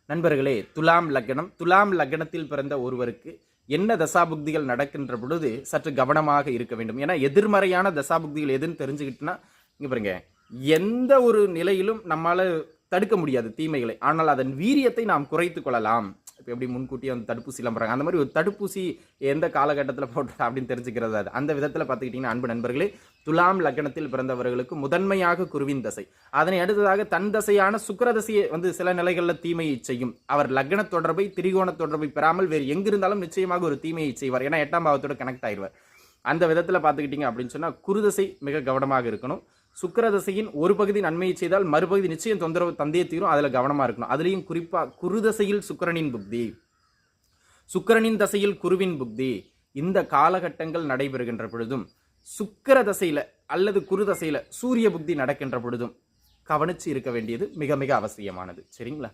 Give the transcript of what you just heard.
நண்பர்களே, துலாம் லக்னத்தில் பிறந்த ஒருவருக்கு என்ன தசாபுக்திகள் நடக்கின்ற பொழுது சற்று கவனமாக இருக்க வேண்டும். ஏன்னா எதிர்மறையான தசாபுக்திகள் எதுன்னு தெரிஞ்சுக்கிட்டுனா இங்க பாருங்க, எந்த ஒரு நிலையிலும் நம்மால தடுக்க முடியாது தீமைகளை. ஆனால் அதன் வீரியத்தை நாம் குறைத்து கொள்ளலாம். இப்போ எப்படி முன்கூட்டியே வந்து தடுப்பூசிலாம் போடுறாங்க, அந்த மாதிரி ஒரு தடுப்பூசி எந்த காலகட்டத்தில் போடுறது அப்படின்னு தெரிஞ்சுக்கிறது. அது அந்த விதத்தில் பார்த்துக்கிட்டிங்கன்னா அன்பு நண்பர்களே, துலாம் லக்னத்தில் பிறந்தவர்களுக்கு முதன்மையாக குருவின் தசை, அதனை அடுத்ததாக தன் தசையான சுக்கிர தசையை வந்து சில நிலைகளில் தீமையை செய்யும். அவர் லக்ன தொடர்பை திரிகோண தொடர்பை பெறாமல் வேறு எங்கிருந்தாலும் நிச்சயமாக ஒரு தீமையை செய்வார். ஏன்னா 8ஆம் பாவத்தோட கனெக்ட் ஆயிடுவார். அந்த விதத்தில் பார்த்துக்கிட்டிங்க அப்படின்னு சொன்னால் குருதசை மிக கவனமாக இருக்கணும். சுக்கிரதசையின் ஒரு பகுதி நன்மையை செய்தால் மறுபகுதி நிச்சயம் தொந்தரவு தந்தையை தீரும். அதில் கவனமாக இருக்கணும். அதுலேயும் குறிப்பாக குருதசையில் சுக்கிரனின் புக்தி, சுக்கிரனின் தசையில் குருவின் புக்தி இந்த காலகட்டங்கள் நடைபெறுகின்ற பொழுதும், சுக்கிர தசையில் அல்லது குரு தசையில் சூரிய புக்தி நடக்கின்ற பொழுதும் கவனிச்சு இருக்க வேண்டியது மிக மிக அவசியமானது. சரிங்களா?